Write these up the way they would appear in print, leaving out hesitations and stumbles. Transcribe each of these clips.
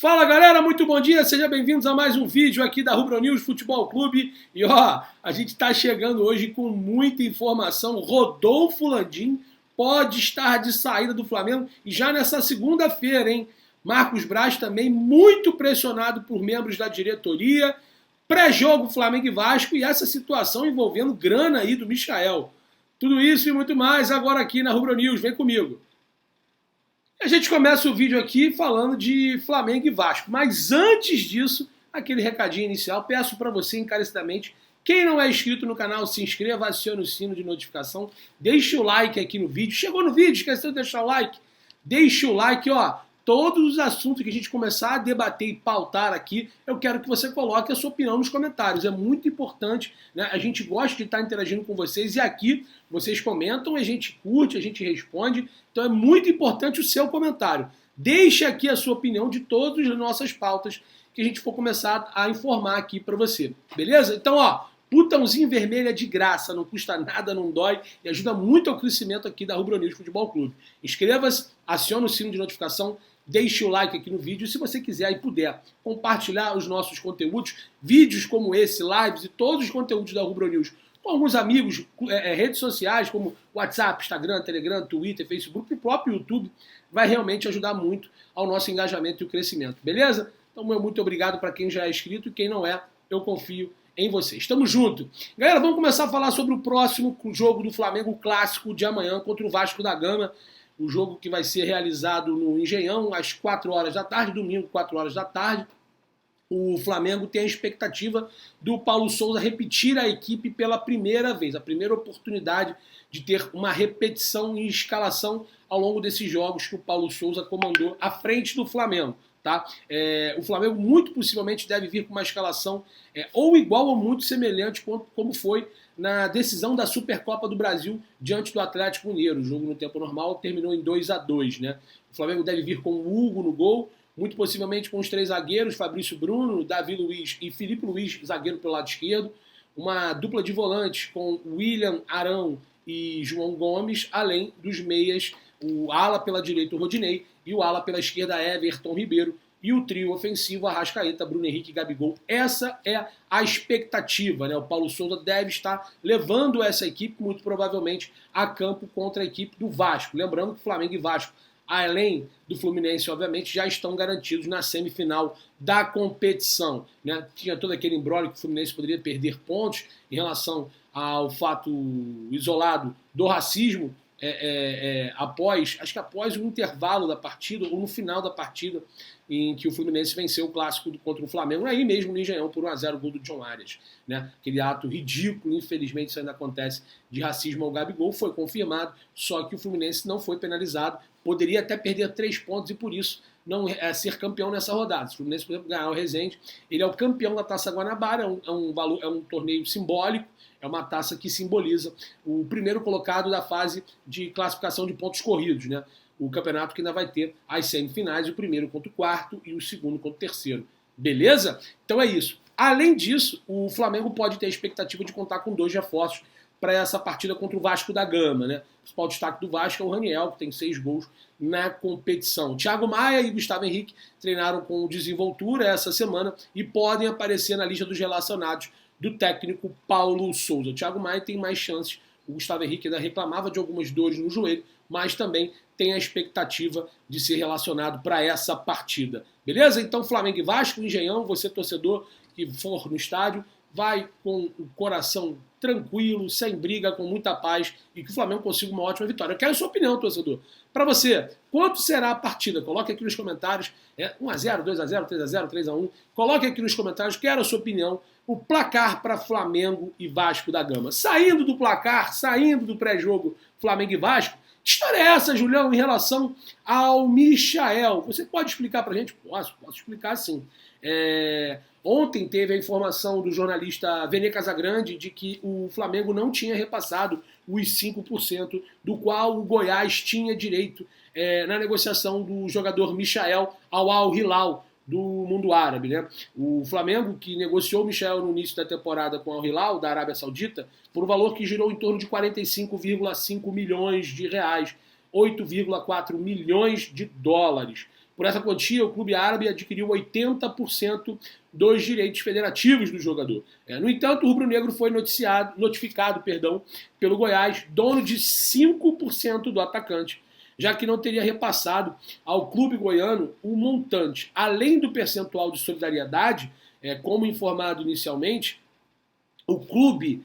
Fala galera, muito bom dia, sejam bem-vindos a mais um vídeo aqui da Rubro News Futebol Clube. E ó, a gente está chegando hoje com muita informação. Rodolfo Landim pode estar de saída do Flamengo e já nessa segunda-feira, hein? Marcos Braz também muito pressionado por membros da diretoria. Pré-jogo Flamengo e Vasco e essa situação envolvendo grana aí do Michael. Tudo isso e muito mais agora aqui na Rubro News, vem comigo. A gente começa o vídeo aqui falando de Flamengo e Vasco, mas antes disso, aquele recadinho inicial, peço para você encarecidamente, quem não é inscrito no canal, se inscreva, acione o sino de notificação, deixe o like aqui no vídeo, chegou no vídeo, esqueceu de deixar o like? Deixe o like, ó, todos os assuntos que a gente começar a debater e pautar aqui, eu quero que você coloque a sua opinião nos comentários, é muito importante, né? A gente gosta de estar interagindo com vocês e aqui vocês comentam, a gente curte, a gente responde, então é muito importante o seu comentário. Deixe aqui a sua opinião de todas as nossas pautas que a gente for começar a informar aqui para você, beleza? Então, ó, botãozinho vermelho é de graça, não custa nada, não dói e ajuda muito ao crescimento aqui da Rubro News Futebol Clube. Inscreva-se, acione o sino de notificação, deixe o like aqui no vídeo e se você quiser e puder compartilhar os nossos conteúdos, vídeos como esse, lives e todos os conteúdos da Rubro News com alguns amigos, redes sociais como WhatsApp, Instagram, Telegram, Twitter, Facebook e o próprio YouTube, vai realmente ajudar muito ao nosso engajamento e o crescimento, beleza? Então, meu muito obrigado para quem já é inscrito e quem não é, eu confio em vocês. Estamos juntos. Galera, vamos começar a falar sobre o próximo jogo do Flamengo, o clássico de amanhã contra o Vasco da Gama. O jogo que vai ser realizado no Engenhão às 4 horas da tarde, domingo, 4 horas da tarde. O Flamengo tem a expectativa do Paulo Souza repetir a equipe pela primeira vez, a primeira oportunidade de ter uma repetição em escalação ao longo desses jogos que o Paulo Souza comandou à frente do Flamengo. Tá? O Flamengo muito possivelmente deve vir com uma escalação ou igual ou muito semelhante como foi na decisão da Supercopa do Brasil diante do Atlético Mineiro. O jogo no tempo normal terminou em 2-2. Né? O Flamengo deve vir com o Hugo no gol, muito possivelmente com os 3 zagueiros, Fabrício Bruno, Davi Luiz e Felipe Luiz, zagueiro pelo lado esquerdo. Uma dupla de volantes com William Arão e João Gomes, além dos meias, o ala pela direita, o Rodinei, e o ala pela esquerda, Everton Ribeiro, e o trio ofensivo, Arrascaeta, Bruno Henrique e Gabigol. Essa é a expectativa, né? O Paulo Souza deve estar levando essa equipe, muito provavelmente, a campo contra a equipe do Vasco. Lembrando que Flamengo e Vasco, além do Fluminense, obviamente, já estão garantidos na semifinal da competição. Né? Tinha todo aquele imbróglio que o Fluminense poderia perder pontos em relação ao fato isolado do racismo, após o intervalo da partida, ou no final da partida, em que o Fluminense venceu o clássico contra o Flamengo, aí mesmo no Engenhão, por 1-0, gol do John Arias. Né? Aquele ato ridículo, infelizmente isso ainda acontece, de racismo ao Gabigol, foi confirmado, só que o Fluminense não foi penalizado, poderia até perder 3 pontos e por isso não ser campeão nessa rodada. Se o Fluminense, por exemplo, ganhar o Resende, ele é o campeão da Taça Guanabara, é um torneio simbólico, é uma taça que simboliza o primeiro colocado da fase de classificação de pontos corridos, né? O campeonato que ainda vai ter as semifinais, o primeiro contra o quarto e o segundo contra o terceiro. Beleza? Então é isso. Além disso, o Flamengo pode ter a expectativa de contar com 2 reforços para essa partida contra o Vasco da Gama, né? O principal destaque do Vasco é o Raniel, que tem 6 gols na competição. Thiago Maia e Gustavo Henrique treinaram com o Desenvoltura essa semana e podem aparecer na lista dos relacionados do técnico Paulo Souza. O Thiago Maia tem mais chances, o Gustavo Henrique ainda reclamava de algumas dores no joelho, mas também tem a expectativa de ser relacionado para essa partida. Beleza? Então Flamengo e Vasco, Engenhão, você torcedor que for no estádio, vai com o coração tranquilo, sem briga, com muita paz e que o Flamengo consiga uma ótima vitória. Eu quero a sua opinião, torcedor. Para você, quanto será a partida? Coloque aqui nos comentários. 1-0, 2-0, 3-0, 3-1. Coloque aqui nos comentários, quero a sua opinião. O placar para Flamengo e Vasco da Gama. Saindo do placar, saindo do pré-jogo Flamengo e Vasco, que história é essa, Julião, em relação ao Michael? Você pode explicar para a gente? Posso explicar sim. Ontem teve a informação do jornalista Vene Casagrande de que o Flamengo não tinha repassado os 5% do qual o Goiás tinha direito na negociação do jogador Michael ao Al Hilal do mundo árabe. Né? O Flamengo, que negociou o Michael no início da temporada com o Al Hilal, da Arábia Saudita, por um valor que girou em torno de 45,5 milhões de reais, 8,4 milhões de dólares. Por essa quantia, o clube árabe adquiriu 80% dos direitos federativos do jogador. No entanto, o rubro-negro foi notificado pelo Goiás, dono de 5% do atacante, já que não teria repassado ao clube goiano o montante. Além do percentual de solidariedade, como informado inicialmente, o clube,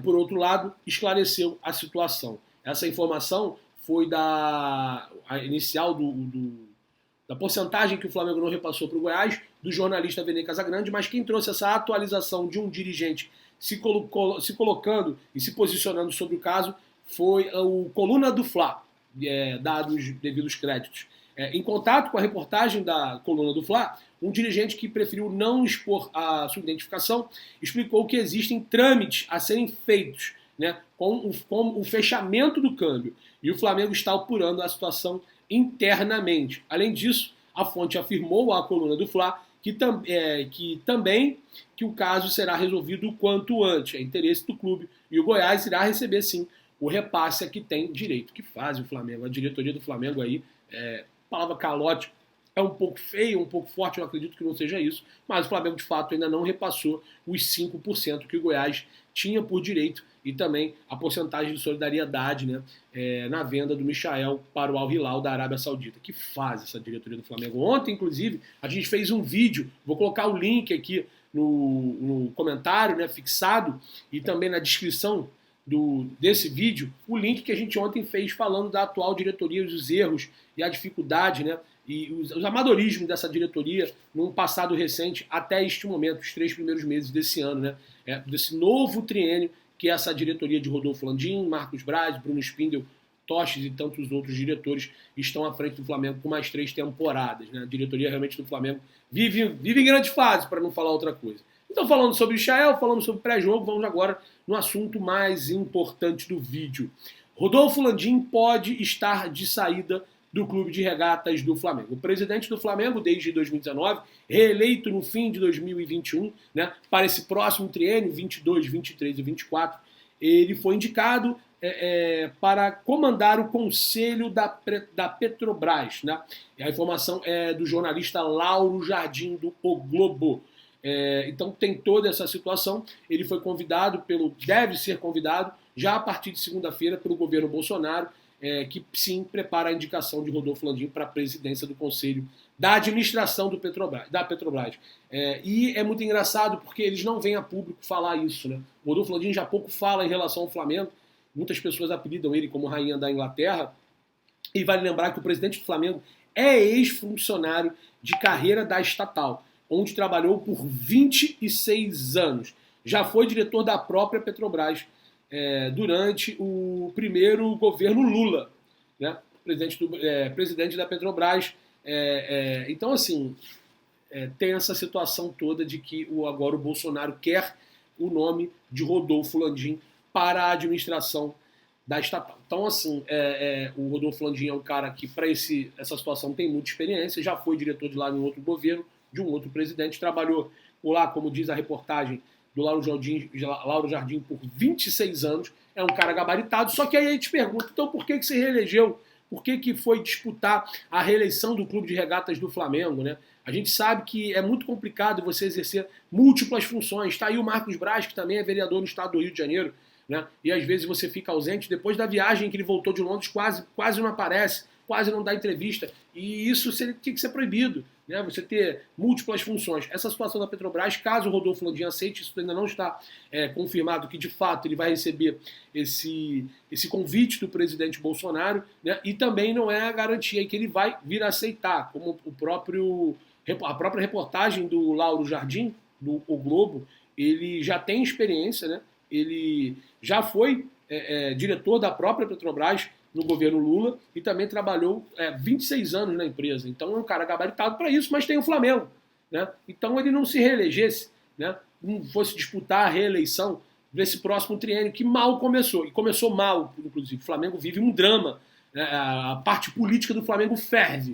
por outro lado, esclareceu a situação. Essa informação foi a inicial da porcentagem que o Flamengo não repassou para o Goiás, do jornalista Vene Casagrande, mas quem trouxe essa atualização de um dirigente se colocando e se posicionando sobre o caso foi o Coluna do Fla, dados os devidos créditos. Em contato com a reportagem da Coluna do Fla, um dirigente que preferiu não expor a sua identificação explicou que existem trâmites a serem feitos, né, com o fechamento do câmbio, e o Flamengo está apurando a situação internamente. Além disso, a fonte afirmou à Coluna do Fla que também o caso será resolvido o quanto antes. É interesse do clube, e o Goiás irá receber sim o repasse a que tem direito. Que faz o Flamengo? A diretoria do Flamengo aí, a palavra calote é um pouco feio, um pouco forte, eu acredito que não seja isso, mas o Flamengo de fato ainda não repassou os 5% que o Goiás tinha por direito, e também a porcentagem de solidariedade, né, na venda do Michael para o Al Hilal da Arábia Saudita. Que faz essa diretoria do Flamengo? Ontem, inclusive, a gente fez um vídeo, vou colocar o link aqui no comentário, né, fixado, e também na descrição desse vídeo, o link que a gente ontem fez falando da atual diretoria, os erros e a dificuldade, né, e os amadorismos dessa diretoria num passado recente até este momento, os 3 primeiros meses desse ano, né, desse novo triênio que essa diretoria de Rodolfo Landim, Marcos Braz, Bruno Spindel, Toches e tantos outros diretores estão à frente do Flamengo com mais 3 temporadas. Né? A diretoria realmente do Flamengo vive em grande fase, para não falar outra coisa. Então, falando sobre o Michael, falando sobre o pré-jogo, vamos agora no assunto mais importante do vídeo. Rodolfo Landim pode estar de saída do Clube de Regatas do Flamengo. O presidente do Flamengo, desde 2019, reeleito no fim de 2021, né, para esse próximo triênio, 22, 23 e 24, ele foi indicado para comandar o conselho da Petrobras. Né? E a informação é do jornalista Lauro Jardim, do O Globo. Então tem toda essa situação. Ele foi convidado, deve ser convidado, já a partir de segunda-feira, pelo governo Bolsonaro, que sim prepara a indicação de Rodolfo Landim para a presidência do Conselho da Administração da Petrobras. E é muito engraçado porque eles não vêm a público falar isso. Né? O Rodolfo Landim já pouco fala em relação ao Flamengo, muitas pessoas apelidam ele como Rainha da Inglaterra, e vale lembrar que o presidente do Flamengo é ex-funcionário de carreira da estatal, onde trabalhou por 26 anos. Já foi diretor da própria Petrobras, durante o primeiro governo Lula, né? Presidente da Petrobras. Então, assim, tem essa situação toda de que agora o Bolsonaro quer o nome de Rodolfo Landim para a administração da estatal. Então, assim, o Rodolfo Landim é um cara que, para essa situação, tem muita experiência, já foi diretor de lá em outro governo, de um outro presidente, trabalhou por lá, como diz a reportagem, do Lauro Jardim por 26 anos, é um cara gabaritado, só que aí a gente pergunta, então por que se reelegeu? Por que foi disputar a reeleição do Clube de Regatas do Flamengo? Né? A gente sabe que é muito complicado você exercer múltiplas funções. Está aí o Marcos Braz, que também é vereador no estado do Rio de Janeiro, né? E às vezes você fica ausente, depois da viagem que ele voltou de Londres, quase não aparece, quase não dá entrevista, e isso tinha que ser proibido, né? Você ter múltiplas funções. Essa situação da Petrobras, caso o Rodolfo Landim aceite, isso ainda não está confirmado que de fato ele vai receber esse convite do presidente Bolsonaro, né? E também não é a garantia que ele vai vir a aceitar, como a própria reportagem do Lauro Jardim, do O Globo, ele já tem experiência, né? Ele já foi diretor da própria Petrobras no governo Lula e também trabalhou 26 anos na empresa. Então é um cara gabaritado para isso, mas tem o Flamengo. Né? Então ele não se reelegesse, né? Não fosse disputar a reeleição desse próximo triênio, que mal começou. E começou mal, inclusive. O Flamengo vive um drama. Né? A parte política do Flamengo ferve.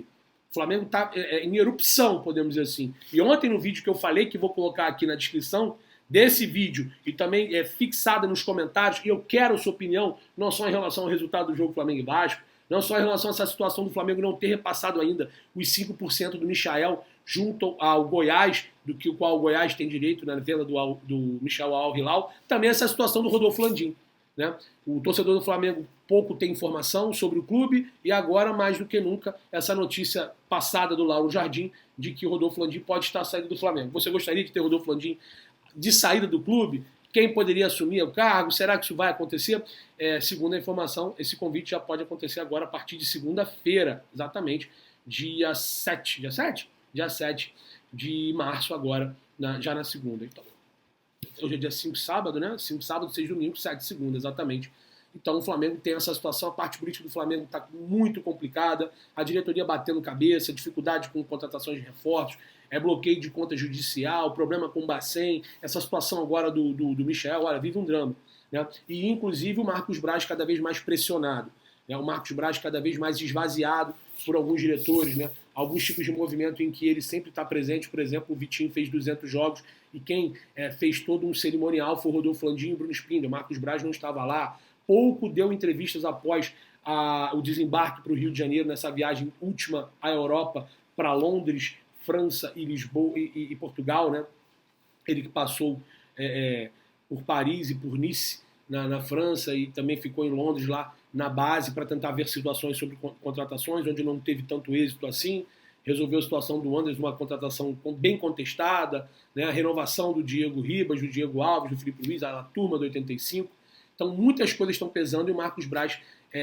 O Flamengo está em erupção, podemos dizer assim. E ontem no vídeo que eu falei, que vou colocar aqui na descrição desse vídeo, e também fixada nos comentários, e eu quero a sua opinião, não só em relação ao resultado do jogo Flamengo e Vasco, Não só em relação a essa situação do Flamengo não ter repassado ainda os 5% do Michael junto ao Goiás, do que o qual o Goiás tem direito na venda do Michael ao Hilal, também essa situação do Rodolfo Landim. Né? O torcedor do Flamengo pouco tem informação sobre o clube e agora, mais do que nunca, essa notícia passada do Lauro Jardim de que o Rodolfo Landim pode estar saindo do Flamengo. Você gostaria de ter o Rodolfo Landim de saída do clube? Quem poderia assumir o cargo? Será que isso vai acontecer? Segundo a informação, esse convite já pode acontecer agora a partir de segunda-feira, exatamente, dia 7. Dia 7 de março agora, já na segunda. Então, hoje é dia 5 sábado, né? 5 sábado, 6 domingo, 7 segunda, exatamente. Então o Flamengo tem essa situação, a parte política do Flamengo está muito complicada, a diretoria batendo cabeça, dificuldade com contratações de reforços, bloqueio de conta judicial, problema com o Bacen, essa situação agora do Michel, olha, vive um drama. Né? E inclusive o Marcos Braz cada vez mais pressionado, né? O Marcos Braz cada vez mais esvaziado por alguns diretores, né? Alguns tipos de movimento em que ele sempre está presente, por exemplo, o Vitinho fez 200 jogos e quem fez todo um cerimonial foi o Rodolfo Landim e o Bruno Spindler, o Marcos Braz não estava lá, pouco deu entrevistas após o desembarque para o Rio de Janeiro, nessa viagem última à Europa, para Londres, França e Lisboa e Portugal, né? Ele que passou por Paris e por Nice, na França, e também ficou em Londres lá na base para tentar ver situações sobre contratações, onde não teve tanto êxito assim. Resolveu a situação do Anderson, uma contratação bem contestada, né? A renovação do Diego Ribas, do Diego Alves, do Felipe Luiz, a turma do 85. Então muitas coisas estão pesando e o Marcos Braz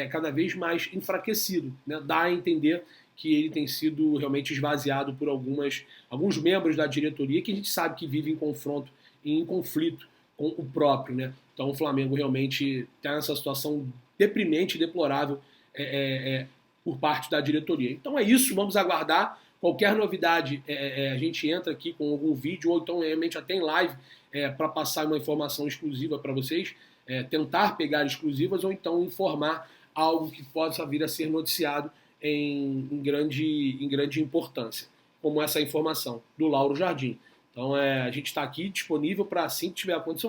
cada vez mais enfraquecido, né? Dá a entender que ele tem sido realmente esvaziado por alguns membros da diretoria que a gente sabe que vivem em confronto e em conflito com o próprio, né? Então o Flamengo realmente está nessa situação deprimente e deplorável por parte da diretoria. Então é isso, vamos aguardar. Qualquer novidade, a gente entra aqui com algum vídeo ou então realmente até em live para passar uma informação exclusiva para vocês, tentar pegar exclusivas ou então informar algo que possa vir a ser noticiado em grande importância, como essa informação do Lauro Jardim. Então a gente está aqui disponível para, assim que tiver acontecer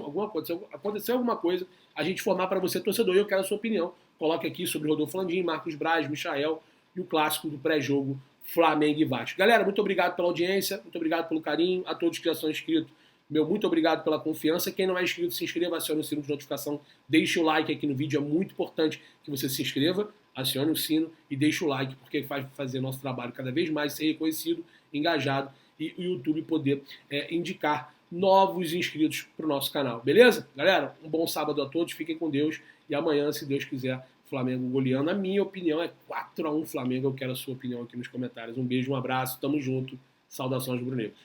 alguma coisa, a gente informar para você, torcedor, e eu quero a sua opinião. Coloque aqui sobre Rodolfo Landim, Marcos Braz, Michael e o clássico do pré-jogo Flamengo e Vasco. Galera, muito obrigado pela audiência, muito obrigado pelo carinho, a todos que já são inscritos, muito obrigado pela confiança. Quem não é inscrito, se inscreva, acione o sino de notificação, deixe o like aqui no vídeo, é muito importante que você se inscreva, acione o sino e deixe o like, porque vai fazer nosso trabalho cada vez mais ser reconhecido, engajado e o YouTube poder indicar novos inscritos para o nosso canal. Beleza? Galera, um bom sábado a todos, fiquem com Deus e amanhã, se Deus quiser, Flamengo goleando. A minha opinião é 4-1 Flamengo, eu quero a sua opinião aqui nos comentários. Um beijo, um abraço, tamo junto, saudações rubro-negras.